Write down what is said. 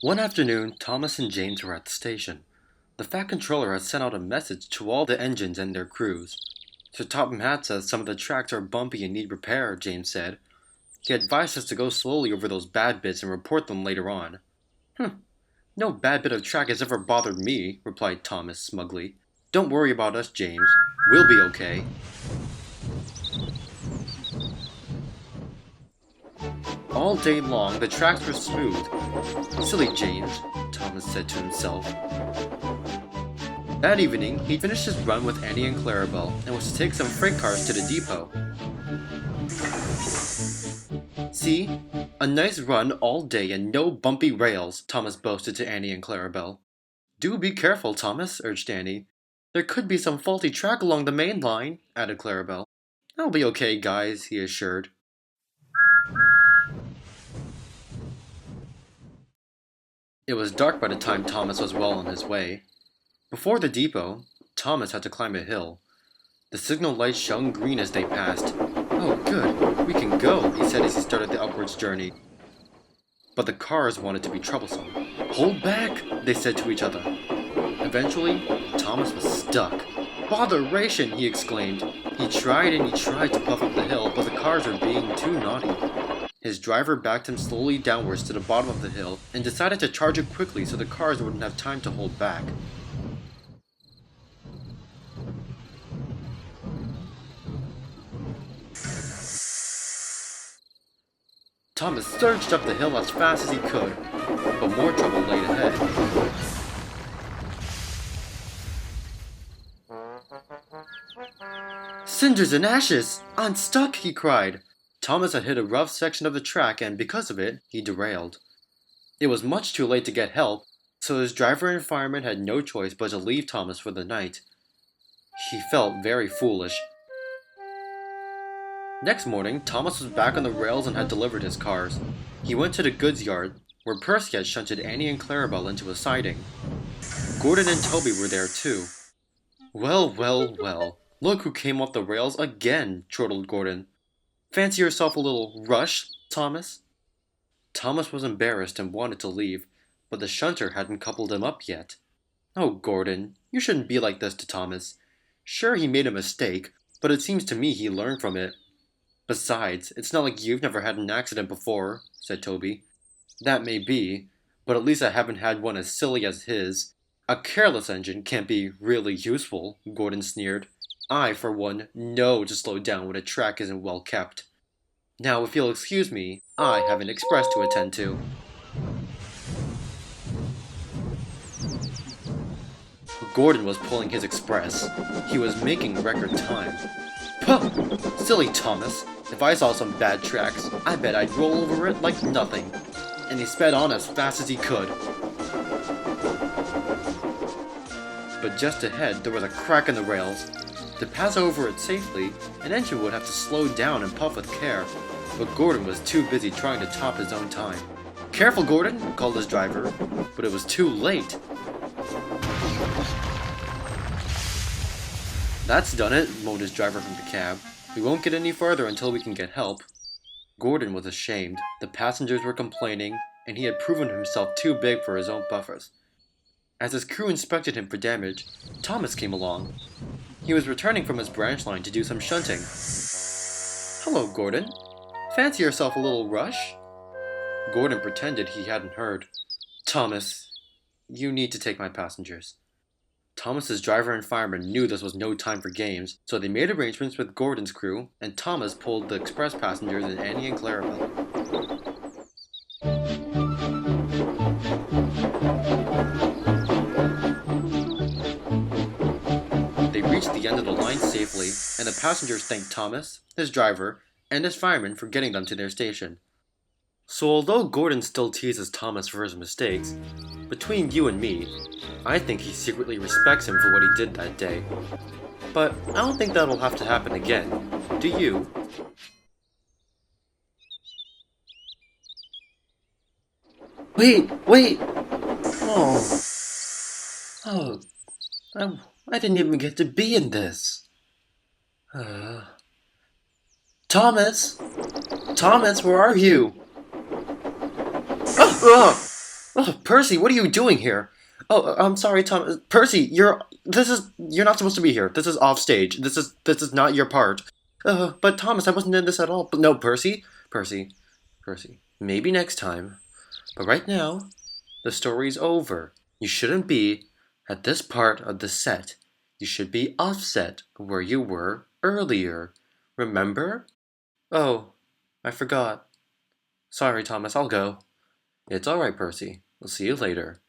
One afternoon, Thomas and James were at the station. The Fat Controller had sent out a message to all the engines and their crews. Sir Topham Hatt says some of the tracks are bumpy and need repair, James said. He advised us to go slowly over those bad bits and report them later on. No bad bit of track has ever bothered me, replied Thomas smugly. Don't worry about us, James. We'll be okay. All day long, the tracks were smooth. Silly James, Thomas said to himself. That evening, he finished his run with Annie and Clarabelle and was to take some freight cars to the depot. See? A nice run all day and no bumpy rails, Thomas boasted to Annie and Clarabelle. Do be careful, Thomas, urged Annie. There could be some faulty track along the main line, added Clarabelle. I'll be okay, guys, he assured. It was dark by the time Thomas was well on his way. Before the depot, Thomas had to climb a hill. The signal lights shone green as they passed. Oh, good, we can go, he said as he started the upwards journey. But the cars wanted to be troublesome. Hold back, they said to each other. Eventually, Thomas was stuck. Botheration, he exclaimed. He tried and he tried to puff up the hill, but the cars were being too naughty. His driver backed him slowly downwards to the bottom of the hill and decided to charge it quickly so the cars wouldn't have time to hold back. Thomas surged up the hill as fast as he could, but more trouble lay ahead. Cinders and ashes! I'm stuck, he cried. Thomas had hit a rough section of the track and, because of it, he derailed. It was much too late to get help, so his driver and fireman had no choice but to leave Thomas for the night. He felt very foolish. Next morning, Thomas was back on the rails and had delivered his cars. He went to the goods yard, where Percy had shunted Annie and Clarabelle into a siding. Gordon and Toby were there too. Well, well, well, look who came off the rails again, chortled Gordon. Fancy yourself a little rush, Thomas? Thomas was embarrassed and wanted to leave, but the shunter hadn't coupled him up yet. Oh, Gordon, you shouldn't be like this to Thomas. Sure, he made a mistake, but it seems to me he learned from it. Besides, it's not like you've never had an accident before, said Toby. That may be, but at least I haven't had one as silly as his. A careless engine can't be really useful, Gordon sneered. I, for one, know to slow down when a track isn't well kept. Now, if you'll excuse me, I have an express to attend to. Gordon was pulling his express. He was making record time. Puh! Silly Thomas. If I saw some bad tracks, I bet I'd roll over it like nothing. And he sped on as fast as he could. But just ahead, there was a crack in the rails. To pass over it safely, an engine would have to slow down and puff with care. But Gordon was too busy trying to top his own time. Careful, Gordon, called his driver. But it was too late. That's done it, moaned his driver from the cab. We won't get any further until we can get help. Gordon was ashamed. The passengers were complaining, and he had proven himself too big for his own buffers. As his crew inspected him for damage, Thomas came along. He was returning from his branch line to do some shunting. Hello, Gordon. Fancy yourself a little rush? Gordon pretended he hadn't heard. Thomas, you need to take my passengers. Thomas's driver and fireman knew this was no time for games, so they made arrangements with Gordon's crew, and Thomas pulled the express passengers and Annie and Clarabelle. They reached the end of the line safely, and the passengers thanked Thomas, his driver, and his fireman for getting them to their station. So although Gordon still teases Thomas for his mistakes, between you and me, I think he secretly respects him for what he did that day. But I don't think that'll have to happen again. Do you? Wait! Oh, I didn't even get to be in this. Thomas! Thomas, where are you? Oh, Percy, what are you doing here? Oh, I'm sorry, Thomas. Percy, you're not supposed to be here. This is off stage. This is not your part. But Thomas, I wasn't in this at all. But no, Percy. Maybe next time. But right now, the story's over. You shouldn't be at this part of the set. You should be offset where you were earlier. Remember? Oh, I forgot. Sorry, Thomas, I'll go. It's alright, Percy. We'll see you later.